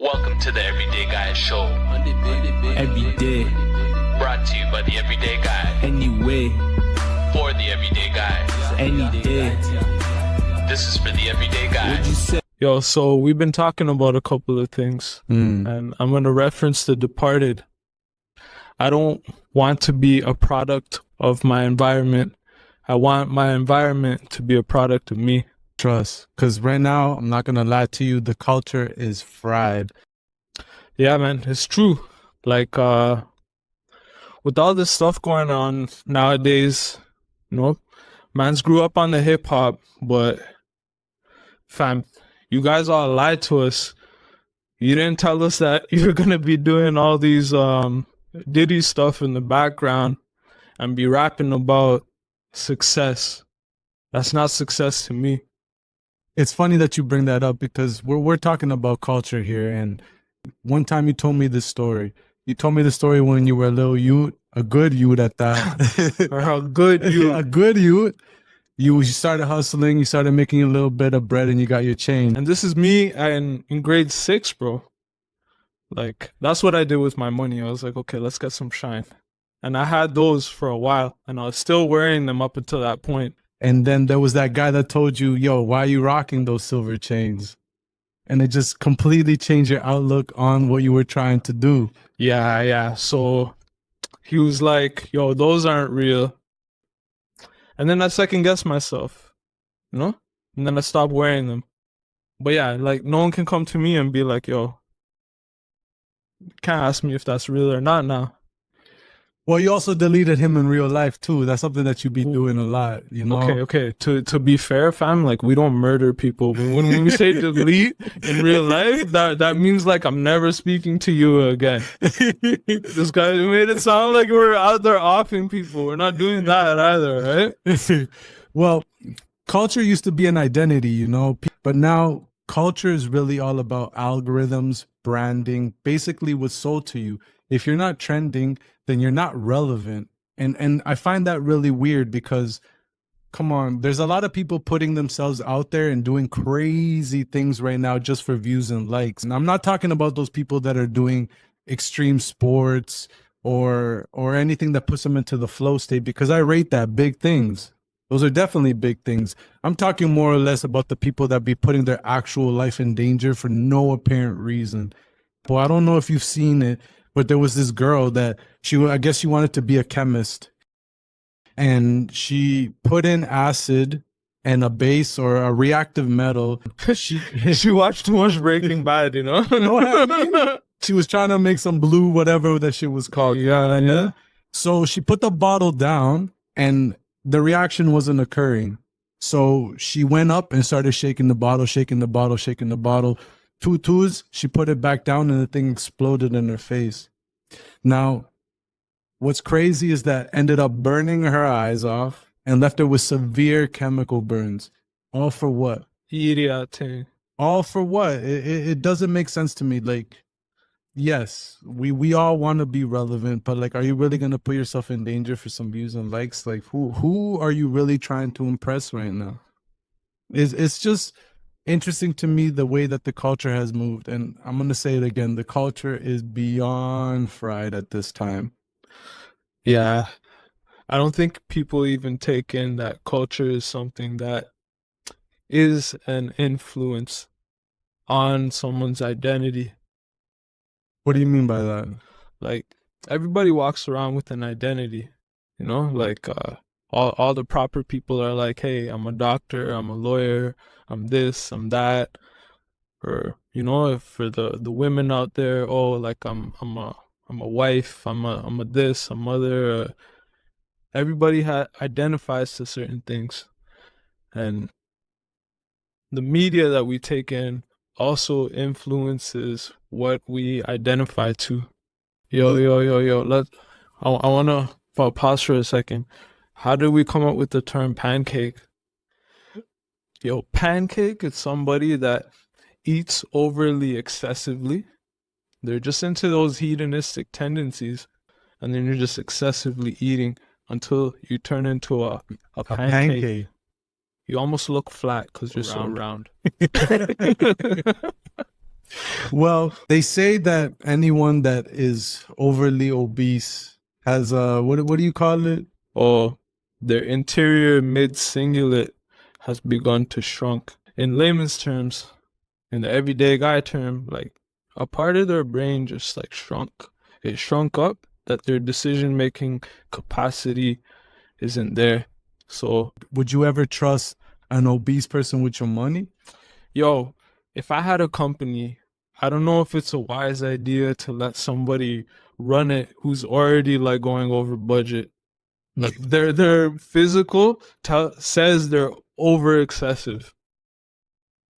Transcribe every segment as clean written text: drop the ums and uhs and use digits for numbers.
Welcome to the Everyday Guy Show. Every day, Brought to you by the Everyday Guy. anyway, For the Everyday Guy. any day. This is for the Everyday Guy. What'd you say? Yo, so we've been talking about a couple of things, and I'm going to reference The Departed. I don't want to be a product of my environment. I want my environment to be a product of me. Trust, because right now, I'm not gonna lie to you, the culture is fried. Yeah, man, it's true. Like, with all this stuff going on nowadays, man's grew up on the hip hop, but fam, you guys all lied to us. You didn't tell us that you're gonna be doing all these Diddy stuff in the background and be rapping about success. That's not success to me. It's funny that you bring that up because we're talking about culture here. And one time you told me this story. You told me the story when you were a little youth, a good youth at that. Or how good you A good youth. You started hustling, you started making a little bit of bread, and you got your chain. And this is me in grade 6, bro. Like, that's what I did with my money. I was like, okay, let's get some shine. And I had those for a while, and I was still wearing them up until that point. And then there was that guy that told you, yo, why are you rocking those silver chains? And it just completely changed your outlook on what you were trying to do. Yeah. So he was like, yo, those aren't real. And then I second guessed myself, And then I stopped wearing them. But yeah, like, no one can come to me and be like, yo, you can't ask me if that's real or not now. Well, you also deleted him in real life too. That's something that you be doing a lot, Okay. To be fair, fam, like, we don't murder people. When we say delete in real life, that means like I'm never speaking to you again. This guy made it sound like we're out there offing people. We're not doing that either, right? Well, culture used to be an identity, but now culture is really all about algorithms, branding, basically what's sold to you. If you're not trending, then you're not relevant. And I find that really weird because, come on, there's a lot of people putting themselves out there and doing crazy things right now just for views and likes. And I'm not talking about those people that are doing extreme sports or anything that puts them into the flow state, because I rate that big things. Those are definitely big things. I'm talking more or less about the people that be putting their actual life in danger for no apparent reason. Well, I don't know if you've seen it, but there was this girl that I guess she wanted to be a chemist, and she put in acid and a base or a reactive metal. She watched too much Breaking Bad, You know what I mean? She was trying to make some blue, whatever that shit was called. Yeah. So she put the bottle down and the reaction wasn't occurring. So she went up and started shaking the bottle. 2 twos, she put it back down and the thing exploded in her face. Now, what's crazy is that ended up burning her eyes off and left her with severe chemical burns. All for what? Idiot. All for what? It doesn't make sense to me. Like, yes, we all want to be relevant, but like, are you really going to put yourself in danger for some views and likes? Like, who are you really trying to impress right now? It's just interesting to me the way that the culture has moved. And I'm going to say it again, the culture is beyond fried at this time. Yeah. I don't think people even take in that culture is something that is an influence on someone's identity. What do you mean by that? Like, everybody walks around with an identity, like, all the proper people are like, hey, I'm a doctor, I'm a lawyer, I'm this, I'm that. Or, if for the women out there, like, I'm a wife, I'm a this, a mother. Everybody identifies to certain things. And the media that we take in also influences what we identify to. Yo, I want to pause for a second. How did we come up with the term pancake? Yo, pancake is somebody that eats overly excessively. They're just into those hedonistic tendencies, and then you're just excessively eating until you turn into a pancake. You almost look flat because you're so round. Well, they say that anyone that is overly obese has what do you call it? Or their interior mid-cingulate has begun to shrunk. In layman's terms, in the everyday guy term, like a part of their brain just like shrunk. It shrunk up that their decision-making capacity isn't there. So, Would you ever trust an obese person with your money? yo, if I had a company, I don't know if it's a wise idea to let somebody run it who's already like going over budget. Like their physical says they're over excessive.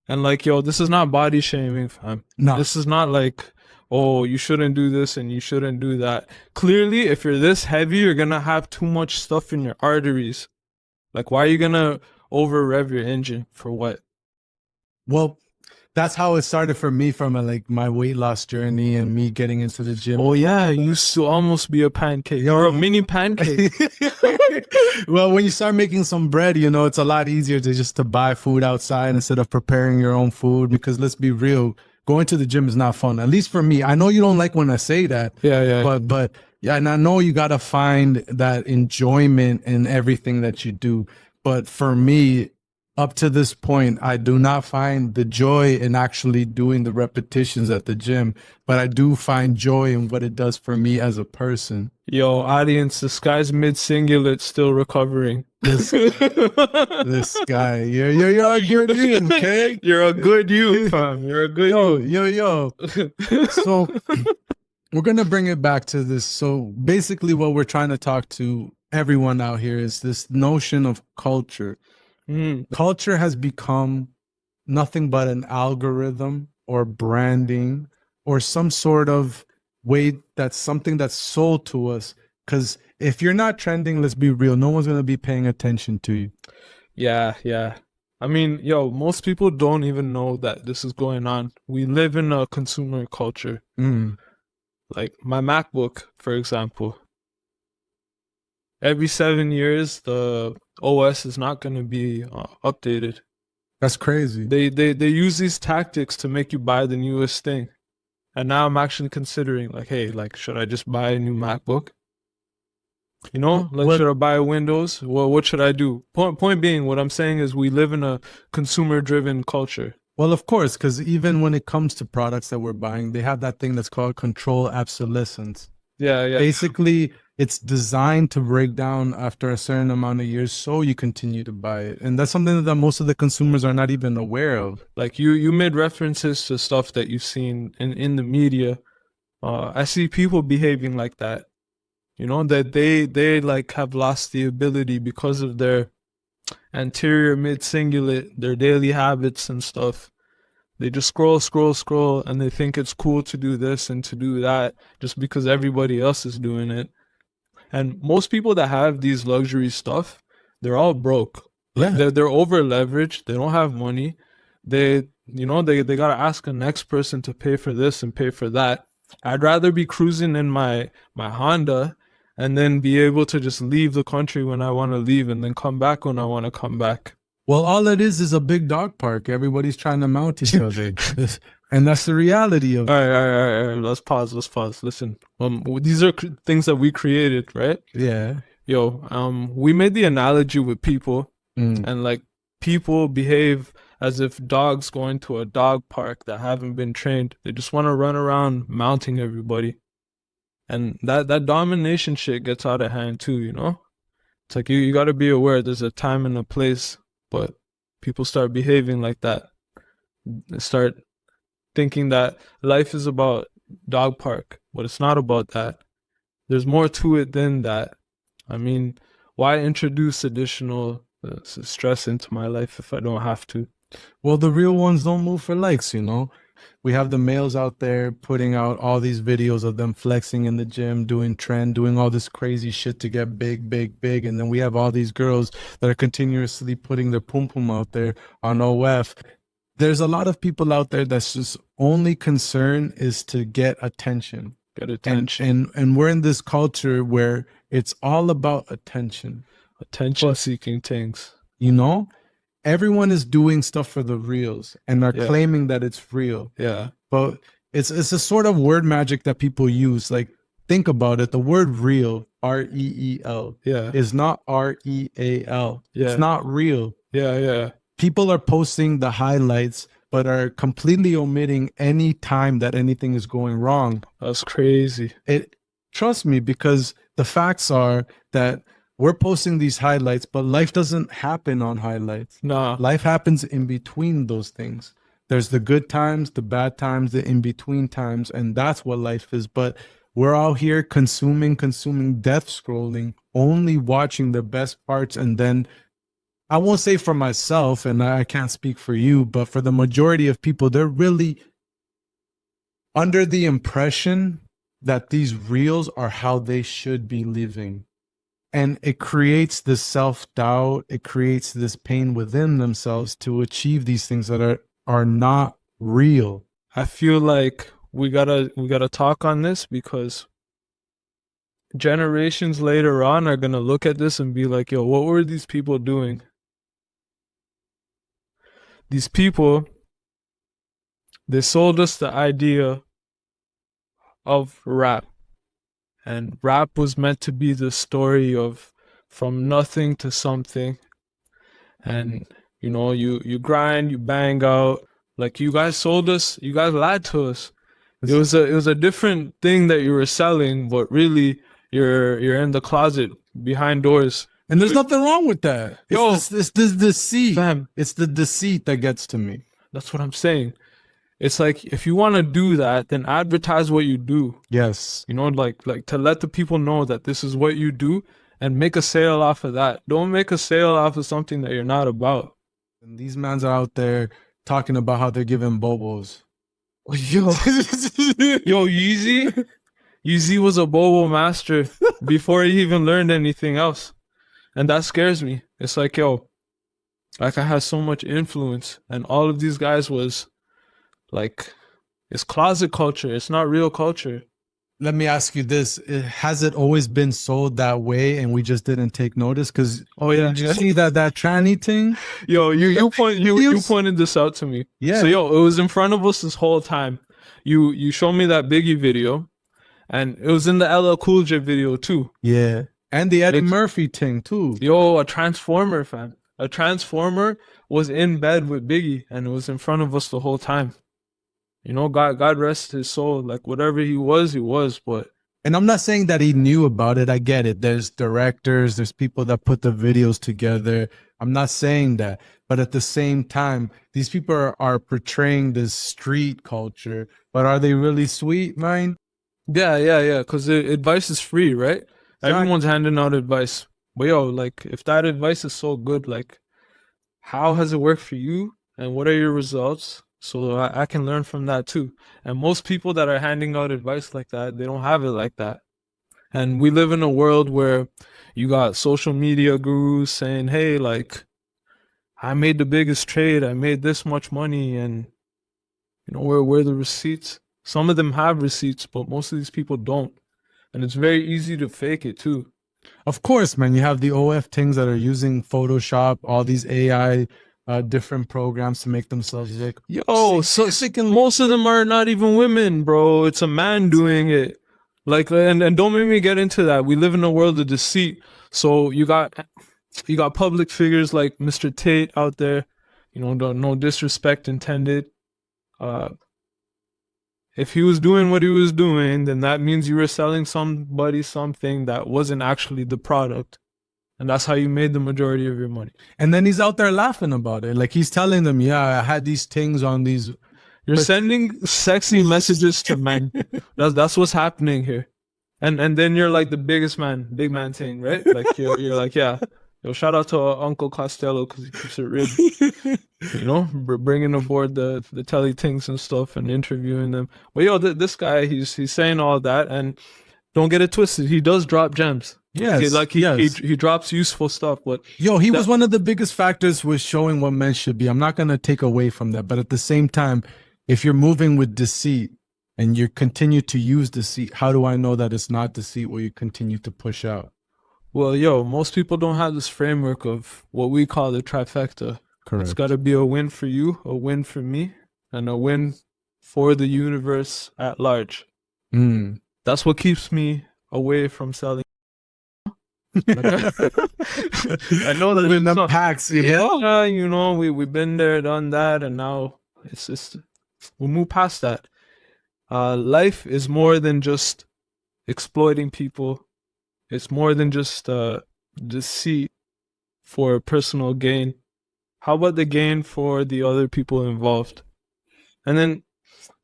And like, yo, this is not body shaming, fam. No. This is not like, oh, you shouldn't do this and you shouldn't do that. Clearly, if you're this heavy, you're gonna have too much stuff in your arteries. Like, why are you gonna over rev your engine for what? Well, that's how it started for me from like my weight loss journey and me getting into the gym. Oh yeah, you used to almost be a pancake. You're a mini pancake. Well, when you start making some bread, you know, it's a lot easier to just to buy food outside instead of preparing your own food. Because let's be real, going to the gym is not fun. At least for me. I know you don't like when I say that. Yeah. But yeah, and I know you gotta find that enjoyment in everything that you do. But for me, up to this point, I do not find the joy in actually doing the repetitions at the gym, but I do find joy in what it does for me as a person. Yo, audience, this guy's mid-cingulate still recovering. This guy, you're a good dude, okay? You're a good you, fam. You're a good Yo. So we're gonna bring it back to this. So basically, what we're trying to talk to everyone out here is this notion of culture. Culture has become nothing but an algorithm or branding or some sort of way that's something that's sold to us. Because if you're not trending, let's be real, no one's going to be paying attention to you. Yeah. I mean, yo, most people don't even know that this is going on. We live in a consumer culture. Like my MacBook, for example. Every 7 years, the OS is not going to be updated. That's crazy. They use these tactics to make you buy the newest thing. And now I'm actually considering like, hey, like, should I just buy a new MacBook? You know, like, should I buy a Windows? Well, what should I do? Point being, what I'm saying is we live in a consumer-driven culture. Well, of course, because even when it comes to products that we're buying, they have that thing that's called control obsolescence. Yeah. Basically, it's designed to break down after a certain amount of years, so you continue to buy it. And that's something that most of the consumers are not even aware of. Like you made references to stuff that you've seen in the media. I see people behaving like that. You know, that they like have lost the ability because of their anterior mid-cingulate, their daily habits and stuff. They just scroll, and they think it's cool to do this and to do that just because everybody else is doing it. And most people that have these luxury stuff, they're all broke. Yeah. They're over leveraged. They don't have money. They gotta ask the next person to pay for this and pay for that. I'd rather be cruising in my Honda and then be able to just leave the country when I want to leave and then come back when I want to come back. Well, all it is a big dog park. Everybody's trying to mount each other. And that's the reality of it. All right. Let's pause. Listen, these are things that we created, right? Yeah. Yo, we made the analogy with people, and like people behave as if dogs going to a dog park that haven't been trained. They just want to run around mounting everybody. And that domination shit gets out of hand too, you know? It's like you got to be aware there's a time and a place, but people start behaving like that. They start thinking that life is about dog park, but it's not about that. There's more to it than that. I mean, why introduce additional stress into my life if I don't have to? Well, the real ones don't move for likes, you know? We have the males out there putting out all these videos of them flexing in the gym, doing trend, doing all this crazy shit to get big. And then we have all these girls that are continuously putting their pum pum out there on OF. There's a lot of people out there that's just only concern is to get attention. And we're in this culture where it's all about attention. Attention seeking things. You know? everyone is doing stuff for the reels and are Yeah. claiming that it's real. Yeah. But it's a sort of word magic that people use. Like, think about it. The word real, REEL, Yeah. is not REAL. Yeah. It's not real. Yeah. Yeah. People are posting the highlights, but are completely omitting any time that anything is going wrong. That's crazy. Trust me, because the facts are that we're posting these highlights, but life doesn't happen on highlights. Nah. Life happens in between those things. There's the good times, the bad times, the in-between times, and that's what life is. But we're out here consuming, death scrolling, only watching the best parts. And then, I won't say for myself, and I can't speak for you, but for the majority of people, they're really under the impression that these reels are how they should be living. And it creates this self-doubt. It creates this pain within themselves to achieve these things that are not real. I feel like we gotta talk on this, because generations later on are gonna look at this and be like, yo, what were these people doing? These people, they sold us the idea of rap. And rap was meant to be the story of from nothing to something. And you grind, you bang out. Like, you guys sold us, you guys lied to us. It was a different thing that you were selling, but really you're in the closet behind doors. And there's nothing wrong with that. It's this deceit. Fam, It's the deceit that gets to me. that's what I'm saying. It's like, if you want to do that, then advertise what you do. Yes. Like to let the people know that this is what you do, and make a sale off of that. Don't make a sale off of something that you're not about. And these mans are out there talking about how they're giving bobos. Yo, Yeezy was a bobo master before he even learned anything else. And that scares me. It's like, yo, like, I had so much influence, and all of these guys was like, it's closet culture. It's not real culture. Let me ask you this. Has it always been sold that way and we just didn't take notice? Because, Oh yeah, did you see that tranny thing? yo, you pointed this out to me. Yeah. So yo, it was in front of us this whole time. You showed me that Biggie video, and it was in the LL Cool J video too. Yeah. And the Eddie Murphy thing too. Yo, a transformer, fam. A transformer was in bed with Biggie, and it was in front of us the whole time. God rest his soul. Like, whatever he was, but And I'm not saying that he knew about it. I get it. There's directors, there's people that put the videos together. I'm not saying that. But at the same time, these people are portraying this street culture. But are they really sweet, man? yeah, because advice is free, right? Exactly. Everyone's handing out advice. But yo, like, if that advice is so good, like, how has it worked for you, and what are your results? So I can learn from that too. And most people that are handing out advice like that, they don't have it like that. And we live in a world where you got social media gurus saying, hey, like, I made the biggest trade, I made this much money, and where are the receipts? Some of them have receipts, but most of these people don't. And it's very easy to fake it too. Of course, man. You have the OF things that are using Photoshop, all these AI different programs to make themselves look. Yo, most of them are not even women, bro. It's a man doing it. Like, and don't make me get into that. We live in a world of deceit. So you got public figures like Mr. Tate out there. No disrespect intended. If he was doing what he was doing, then that means you were selling somebody something that wasn't actually the product. And that's how you made the majority of your money. And then he's out there laughing about it. Like, he's telling them, yeah, I had these things on these. You're sending sexy messages to men. That's what's happening here. And then you're like the big man thing, right? Like, you're like, yeah. Yo, shout out to Uncle Costello, because he keeps it real. Bringing aboard the telly things and stuff and interviewing them. But yo, this guy, he's saying all that, and don't get it twisted. He does drop gems. Yes, he drops useful stuff. But yo, he was one of the biggest factors with showing what men should be. I'm not gonna take away from that, but at the same time, if you're moving with deceit and you continue to use deceit, how do I know that it's not deceit what you continue to push out? Well, yo, most people don't have this framework of what we call the trifecta. It's got to be a win for you, a win for me, and a win for the universe at large. That's what keeps me away from selling. I know that in the packs, you know. Yeah, you know, we've been there, done that, and now it's just we'll move past that. Life is more than just exploiting people. It's more than just deceit for personal gain. How about the gain for the other people involved? And then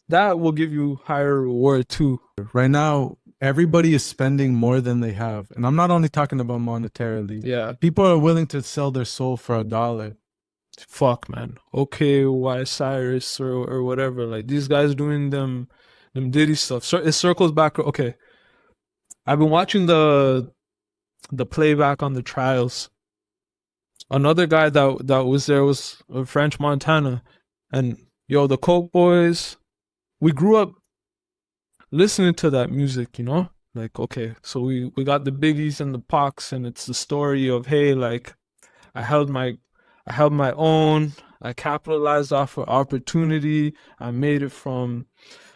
that will give you higher reward too. Right now, everybody is spending more than they have. And I'm not only talking about monetarily. Yeah. People are willing to sell their soul for $1. Fuck, man. Okay, why Cyrus or whatever. Like, these guys doing them Diddy stuff. So it circles back. Okay. I've been watching the playback on the trials. Another guy that was there was French Montana. And, yo, the Coke Boys, we grew up listening to that music, you know? Like, okay, so we got the Biggies and the Pacs, and it's the story of, hey, like, I held my own, I capitalized off of opportunity, I made it from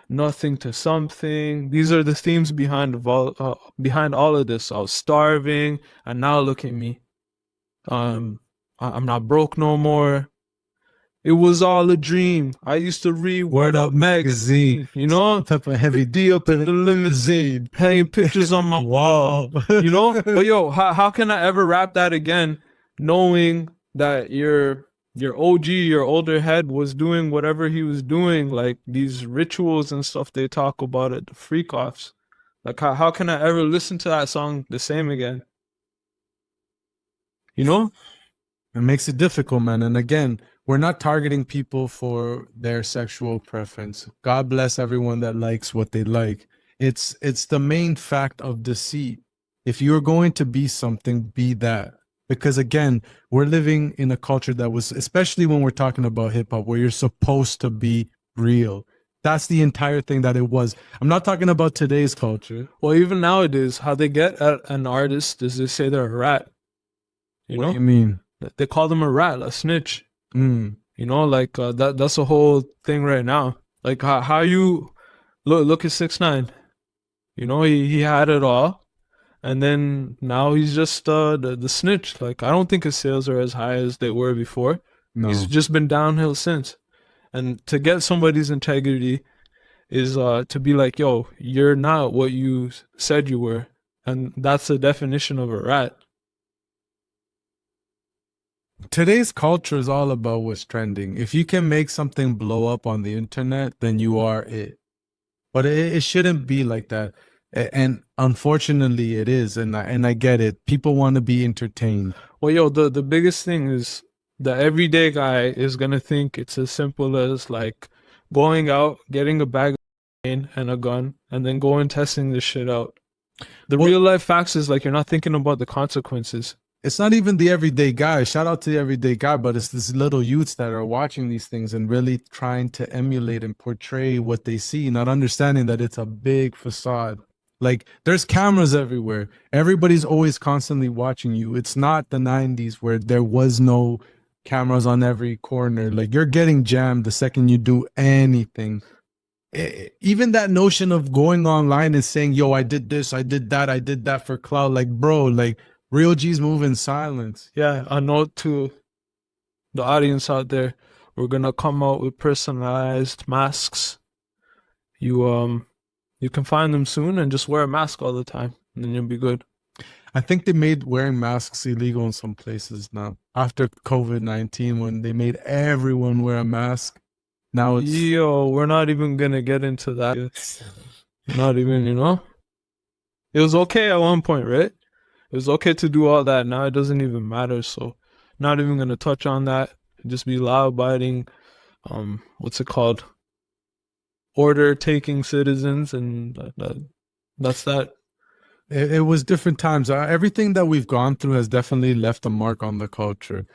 nothing to something. These are the themes behind all of this. I was starving, and now look at me. I'm not broke no more. It was all a dream. I used to read Word Up magazine, you know, type of heavy D up in the limousine, hanging pictures on my wall, you know. But yo, how can I ever rap that again, knowing that your OG, your older head, was doing whatever he was doing, like these rituals and stuff they talk about at the freak offs. Like, how can I ever listen to that song the same again? You know? It makes it difficult, man. And again, we're not targeting people for their sexual preference. God bless everyone that likes what they like. It's the main fact of deceit. If you're going to be something, be that. Because again, we're living in a culture that was, especially when we're talking about hip hop, where you're supposed to be real. That's the entire thing that it was. I'm not talking about today's culture. Well, even nowadays, how they get at an artist is they say they're a rat. What do you mean? They call them a rat, a snitch. You know, like that's a whole thing right now. Like how you look at 6ix9ine. You know, he had it all, and then now he's just the snitch. Like, I don't think his sales are as high as they were before. No. He's just been downhill since. And to get somebody's integrity is to be like, yo, you're not what you said you were, and that's the definition of a rat. Today's culture is all about what's trending. If you can make something blow up on the internet, then you are it. But it shouldn't be like that. And unfortunately it is. And I get it. People want to be entertained. Well, yo, the biggest thing is the everyday guy is going to think it's as simple as like going out, getting a bag of cocaine and a gun, and then going testing this shit out. The real life facts is like, you're not thinking about the consequences. It's not even the everyday guy. Shout out to the everyday guy, but it's these little youths that are watching these things and really trying to emulate and portray what they see, not understanding that it's a big facade. Like, there's cameras everywhere. Everybody's always constantly watching you. It's not the 90s where there was no cameras on every corner. Like, you're getting jammed the second you do anything. Even that notion of going online and saying, yo, I did this, I did that for clout. Like, bro, like, real G's move in silence. Yeah, a note to the audience out there. We're going to come out with personalized masks. You can find them soon and just wear a mask all the time, and then you'll be good. I think they made wearing masks illegal in some places now. After COVID-19, when they made everyone wear a mask. Now it's... Yo, we're not even going to get into that. Not even, you know? It was okay at one point, right? It was okay to do all that. Now it doesn't even matter. So not even going to touch on that. Just be law-abiding, what's it called? Order-taking citizens, and that's that. It was different times. Everything that we've gone through has definitely left a mark on the culture.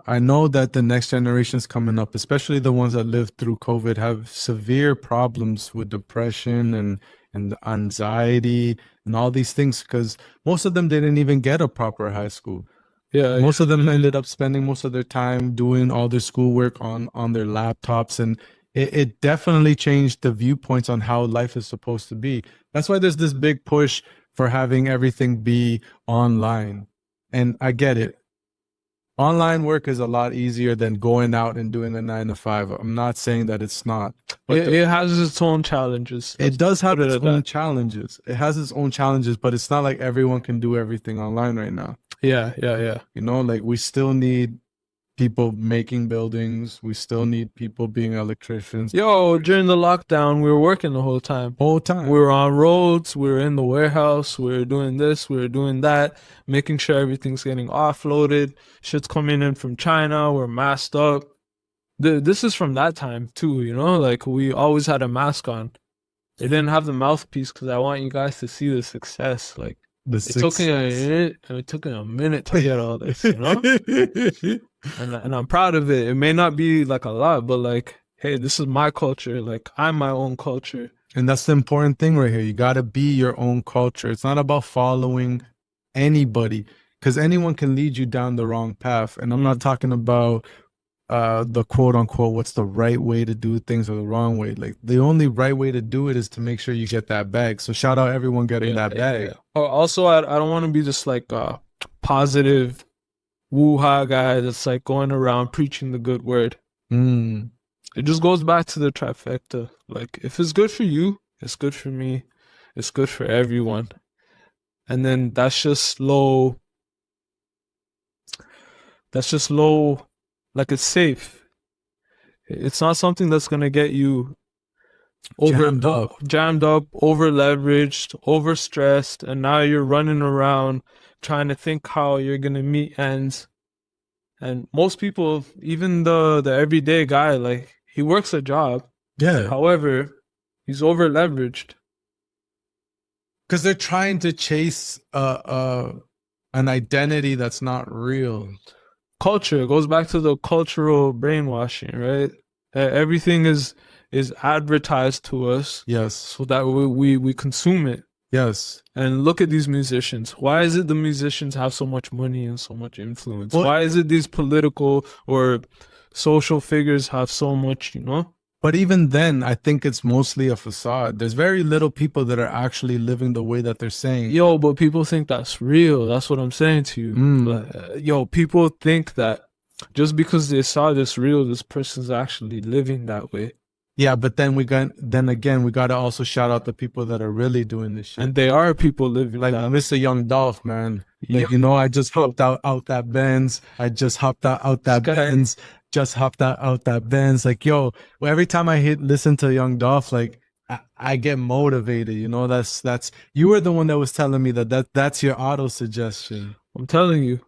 I know that the next generations coming up, especially the ones that lived through COVID, have severe problems with depression and anxiety and all these things, because most of them didn't even get a proper high school. Yeah, Most of them ended up spending most of their time doing all their schoolwork on their laptops, and it definitely changed the viewpoints on how life is supposed to be. That's why there's this big push for having everything be online. And I get it. Online work is a lot easier than going out and doing a 9 to 5. I'm not saying that it's not, but it has its own challenges. it does have put it its at own that. challenges. It has its own challenges, but it's not like everyone can do everything online right now. Yeah, yeah, yeah. You know, like we still need people making buildings. We still need people being electricians. Yo, during the lockdown, we were working the whole time. Whole time. We were on roads, we were in the warehouse, we were doing this, we were doing that, making sure everything's getting offloaded. Shit's coming in from China, we're masked up. This is from that time too, you know? Like, we always had a mask on. They didn't have the mouthpiece because I want you guys to see the success. Like, it took me a minute to get all this, you know? And I'm proud of it. It may not be like a lot, but like, hey, this is my culture. Like, I'm my own culture. And that's the important thing right here. You got to be your own culture. It's not about following anybody, because anyone can lead you down the wrong path. And I'm not talking about the quote unquote, what's the right way to do things or the wrong way. Like, the only right way to do it is to make sure you get that bag. So shout out everyone getting that bag. Yeah. Also, I don't want to be just like a positive woo-ha guy that's like going around preaching the good word. It just goes back to the trifecta. Like, if it's good for you, it's good for me, it's good for everyone. And then that's just low, like, it's safe. It's not something that's going to get you jammed up, over leveraged, over stressed, and now you're running around trying to think how you're going to meet ends. And most people, even the everyday guy, like, he works a job. Yeah. However, he's over leveraged. Because they're trying to chase an identity that's not real. Culture goes back to the cultural brainwashing, right? Everything is advertised to us. Yes. So that we consume it. Yes. And look at these musicians. Why is it the musicians have so much money and so much influence? Well, why is it these political or social figures have so much, you know? But even then, I think it's mostly a facade. There's very little people that are actually living the way that they're saying. Yo, but people think that's real. That's what I'm saying to you. Yo, people think that just because they saw this real, this person's actually living that way. Yeah, but then we got to also shout out the people that are really doing this shit. And they are people living like that. Mr. Young Dolph, man. Like, you know, I just hopped out that Benz. Just hopped out that Benz. Like, yo, every time I listen to Young Dolph, like, I get motivated. You know, that's you were the one that was telling me that's your auto suggestion. I'm telling you,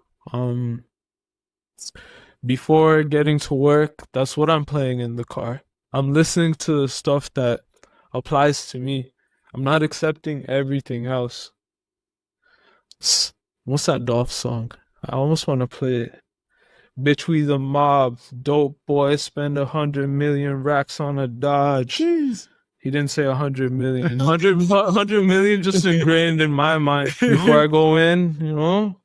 before getting to work, that's what I'm playing in the car. I'm listening to the stuff that applies to me. I'm not accepting everything else. What's that Dolph song? I almost want to play it. Bitch, we the mob. Dope boy, spend 100 million racks on a Dodge. Jeez. He didn't say 100 million. 100 million just ingrained in my mind before I go in, you know?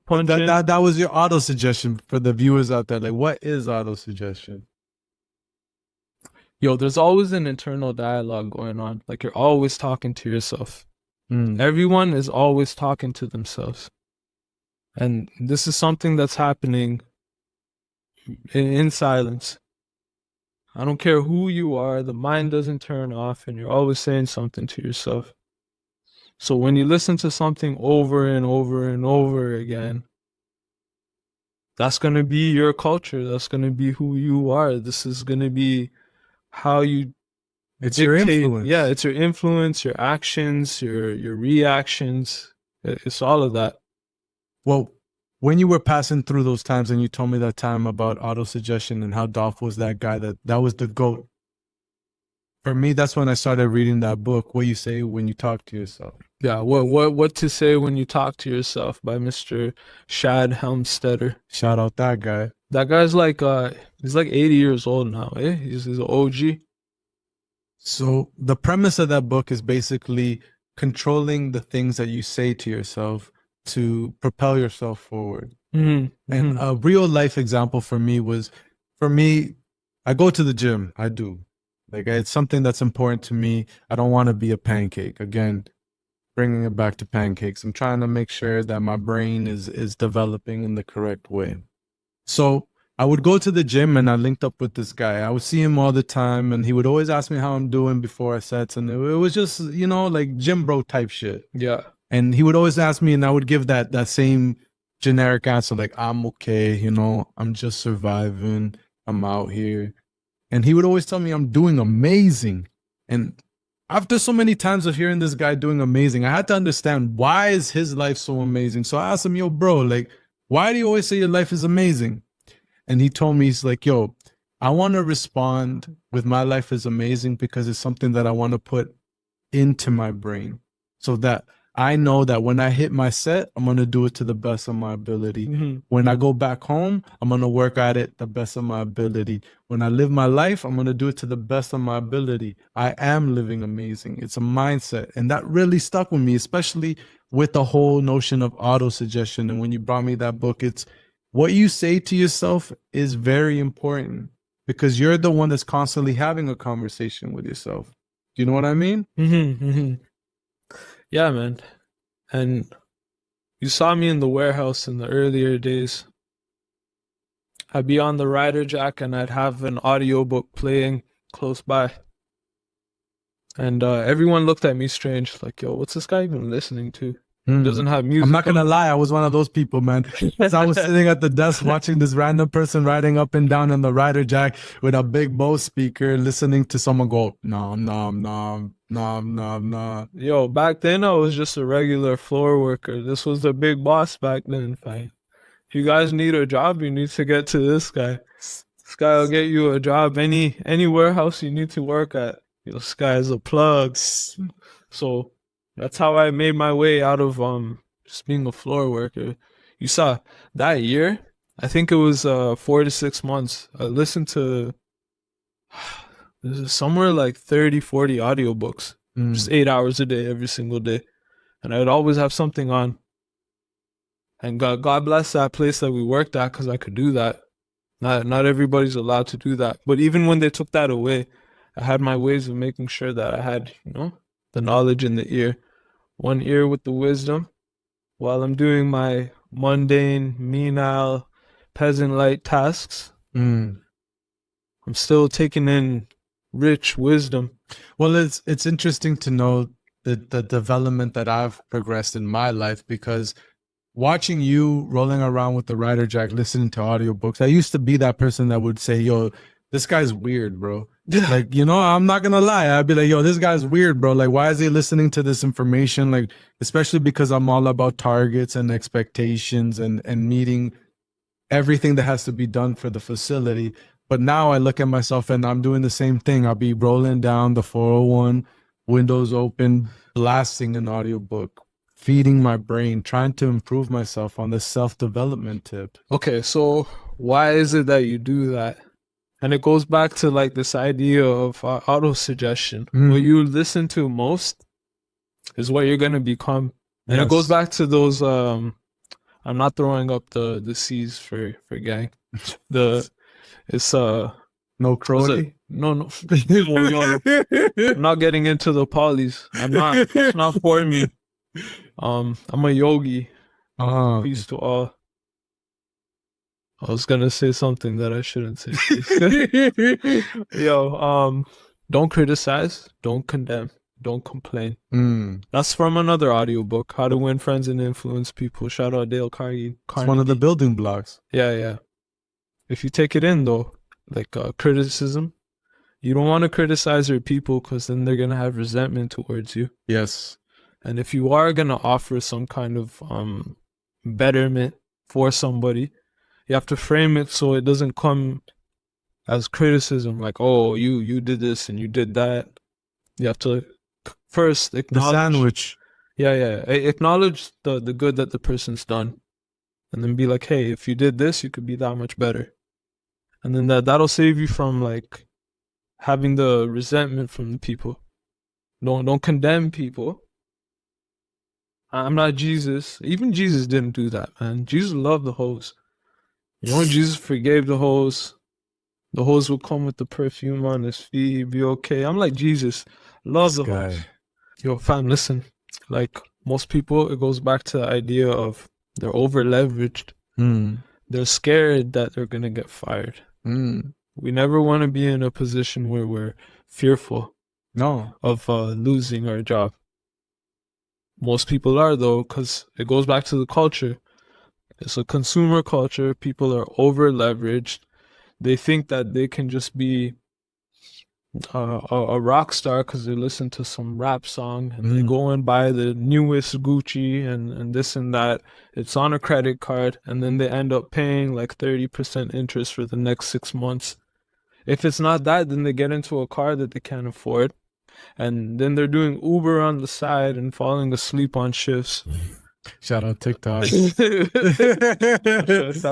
Punch in. That was your auto suggestion for the viewers out there. Like, what is auto suggestion? Yo, there's always an internal dialogue going on. Like, you're always talking to yourself. Everyone is always talking to themselves. And this is something that's happening in silence. I don't care who you are, the mind doesn't turn off, and you're always saying something to yourself. So when you listen to something over and over and over again, that's going to be your culture. That's going to be who you are. This is going to be how you It's your influence. Yeah, it's your influence, your actions, your reactions. It's all of that. Well, when you were passing through those times and you told me that time about auto-suggestion and how Dolph was that guy, that was the GOAT. For me, that's when I started reading that book, What You Say When You Talk to Yourself. Yeah, what to say when you talk to yourself by Mr. Shad Helmstetter. Shout out that guy. That guy's like he's like 80 years old now, eh? He's an OG. So the premise of that book is basically controlling the things that you say to yourself to propel yourself forward. And a real life example for me was, I go to the gym. I do. Like, it's something that's important to me. I don't want to be a pancake. Again, bringing it back to pancakes. I'm trying to make sure that my brain is developing in the correct way. So I would go to the gym and I linked up with this guy. I would see him all the time and he would always ask me how I'm doing before I sets. And it was just, like gym bro type shit. Yeah. And he would always ask me and I would give that same generic answer, like, I'm okay, I'm just surviving. I'm out here. And he would always tell me I'm doing amazing. And after so many times of hearing this guy doing amazing, I had to understand, why is his life so amazing? So I asked him, yo, bro, like, why do you always say your life is amazing? And he told me, he's like, yo, I want to respond with my life is amazing because it's something that I want to put into my brain so that I know that when I hit my set, I'm going to do it to the best of my ability. When I go back home, I'm going to work at it the best of my ability. When I live my life, I'm going to do it to the best of my ability. I am living amazing. It's a mindset. And that really stuck with me, especially with the whole notion of auto-suggestion. And when you brought me that book, it's what you say to yourself is very important because you're the one that's constantly having a conversation with yourself. Do you know what I mean? Yeah, man. And you saw me in the warehouse in the earlier days. I'd be on the rider jack and I'd have an audiobook playing close by. And everyone looked at me strange, like, yo, what's this guy even listening to? Doesn't have music. I'm not going to lie. I was one of those people, man. As I was sitting at the desk watching this random person riding up and down on the rider jack with a big Bose speaker, listening to someone go, nom, nom, nom, nom, nom, nom. Yo, back then I was just a regular floor worker. This was the big boss back then. If you guys need a job, you need to get to this guy. This guy will get you a job. Any warehouse you need to work at. This guy is a plug. So that's how I made my way out of just being a floor worker. You saw that year, I think it was 4 to 6 months. I listened to somewhere like 30, 40 audiobooks, just 8 hours a day, every single day. And I would always have something on. And God bless that place that we worked at because I could do that. Not everybody's allowed to do that. But even when they took that away, I had my ways of making sure that I had, the knowledge in the ear. One ear with the wisdom while I'm doing my mundane, menial, peasant-like tasks. I'm still taking in rich wisdom. Well, it's interesting to know the development that I've progressed in my life because watching you rolling around with the rider jack, listening to audiobooks, I used to be that person that would say, yo, this guy's weird, bro. Like, I'm not gonna lie. I'd be like, yo, this guy's weird, bro. Like, why is he listening to this information? Like, especially because I'm all about targets and expectations and meeting everything that has to be done for the facility. But now I look at myself and I'm doing the same thing. I'll be rolling down the 401, windows open, blasting an audiobook, feeding my brain, trying to improve myself on this self-development tip. Okay, so why is it that you do that? And it goes back to like this idea of auto-suggestion. What you listen to most is what you're going to become. And it goes back to those, I'm not throwing up the C's for gang. It's no Crowley? No. I'm not getting into the polys. It's not for me. I'm a yogi. Peace to all. I was gonna say something that I shouldn't say. Yo, don't criticize, don't condemn, don't complain. That's from another audiobook, How to Win Friends and Influence People. Shout out Dale Carnegie. It's one of the building blocks. Yeah. If you take it in though, like criticism, you don't want to criticize your people because then they're gonna have resentment towards you. Yes. And if you are gonna offer some kind of betterment for somebody, you have to frame it so it doesn't come as criticism, like, oh, you did this and you did that. You have to first acknowledge the sandwich. Yeah. Acknowledge the good that the person's done. And then be like, hey, if you did this, you could be that much better. And then that'll save you from like having the resentment from the people. Don't condemn people. I'm not Jesus. Even Jesus didn't do that, man. Jesus loved the hoes. You know, Jesus forgave the hoes. The hoes will come with the perfume on his feet. He'd be okay. I'm like, Jesus, love This the guy. hoes. Yo, fam, listen. Like most people, it goes back to the idea of they're over leveraged. Mm. They're scared that they're gonna get fired. Mm. We never want to be in a position where we're fearful No. of losing our job. Most people are, though, because it goes back to the culture. It's a consumer culture. People are over leveraged. They think that they can just be a rock star because they listen to some rap song and they go and buy the newest Gucci and this and that. It's on a credit card, and then they end up paying like 30% interest for the next 6 months. If it's not that, then they get into a car that they can't afford, and then they're doing Uber on the side and falling asleep on shifts. Shout out TikTok. Shout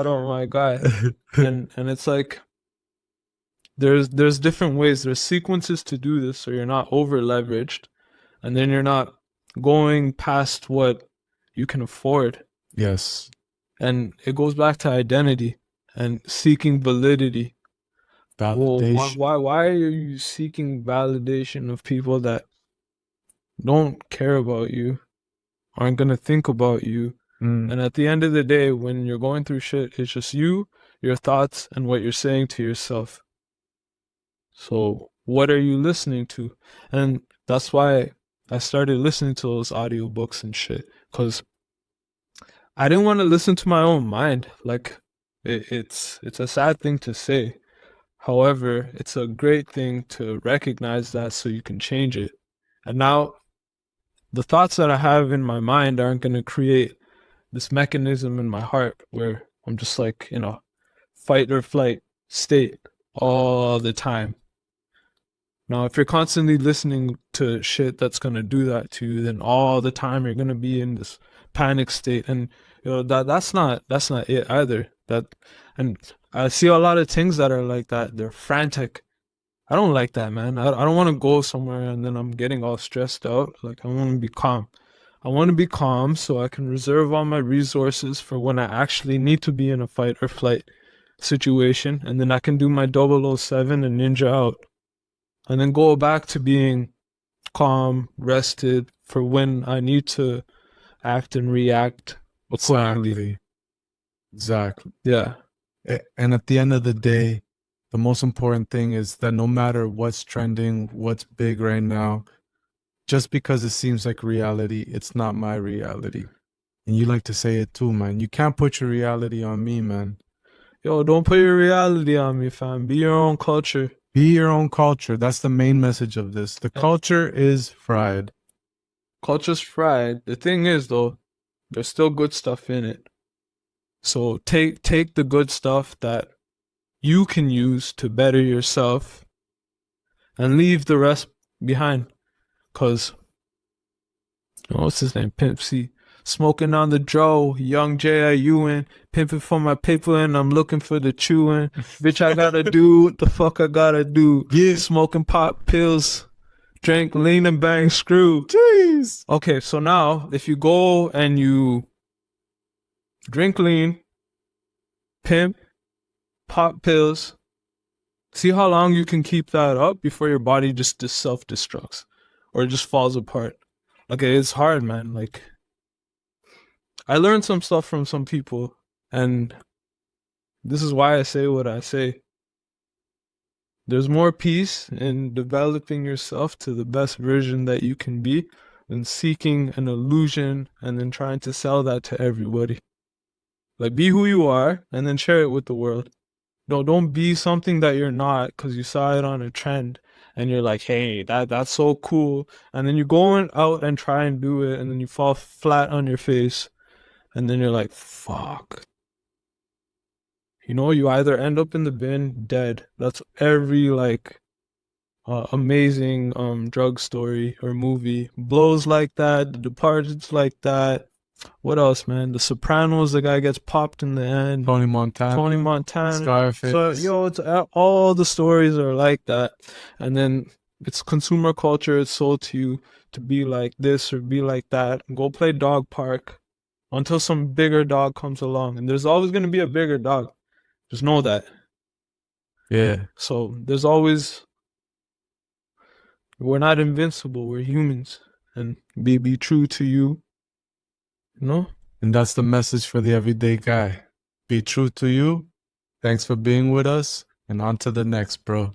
out my guy. And it's like there's different ways. There's sequences to do this, so you're not over leveraged, and then you're not going past what you can afford. Yes. And it goes back to identity and seeking validity. Well, Validation. why are you seeking validation of people that don't care about you, aren't gonna think about you? And at the end of the day, when you're going through shit, it's just you, your thoughts, and what you're saying to yourself. So what are you listening to? And that's why I started listening to those audiobooks and shit, because I didn't want to listen to my own mind. Like, it's a sad thing to say. However, it's a great thing to recognize that so you can change it. And now the thoughts that I have in my mind aren't going to create this mechanism in my heart where I'm just like, you know, fight or flight state all the time. Now, if you're constantly listening to shit that's going to do that to you, then all the time you're going to be in this panic state. And, you know, that's not it either. And I see a lot of things that are like that. They're frantic. I don't like that, man. I don't want to go somewhere and then I'm getting all stressed out. Like, I want to be calm. I want to be calm so I can reserve all my resources for when I actually need to be in a fight or flight situation. And then I can do my 007 and ninja out. And then go back to being calm, rested for when I need to act and react accordingly. Exactly. Yeah. And at the end of the day, the most important thing is that no matter what's trending, what's big right now, just because it seems like reality, it's not my reality. And you like to say it too, man. You can't put your reality on me, man. Yo, don't put your reality on me, fam. Be your own culture. Be your own culture. That's the main message of this. The culture is fried. Culture's fried. The thing is, though, there's still good stuff in it. So take the good stuff that you can use to better yourself and leave the rest behind. Because, what's his name? Pimp C. Smoking on the Joe, young J.I.U.N. Pimping for my paper and I'm looking for the chewing. Bitch, I gotta do what the fuck I gotta do. Yeah. Smoking pop pills, drink lean and bang screw. Jeez. Okay, so now if you go and you drink lean, pimp, pop pills, see how long you can keep that up before your body just self-destructs or it just falls apart. Okay, it's hard, man. Like, I learned some stuff from some people, and this is why I say what I say. There's more peace in developing yourself to the best version that you can be than seeking an illusion and then trying to sell that to everybody. Like, be who you are and then share it with the world. No, don't be something that you're not because you saw it on a trend and you're like, hey, that's so cool. And then you go out and try and do it and then you fall flat on your face. And then you're like, fuck. You know, you either end up in the bin dead. That's every like amazing drug story or movie. Blows like that. The Departed's like that. What else, man? The Sopranos, the guy gets popped in the end. Tony Montana. Scarface. So, yo, it's all the stories are like that. And then it's consumer culture. It's sold to you to be like this or be like that. Go play dog park until some bigger dog comes along. And there's always going to be a bigger dog. Just know that. Yeah. So there's always, we're not invincible. We're humans. And be true to you. You know? And that's the message for the everyday guy. Be true to you. Thanks for being with us. And on to the next, bro.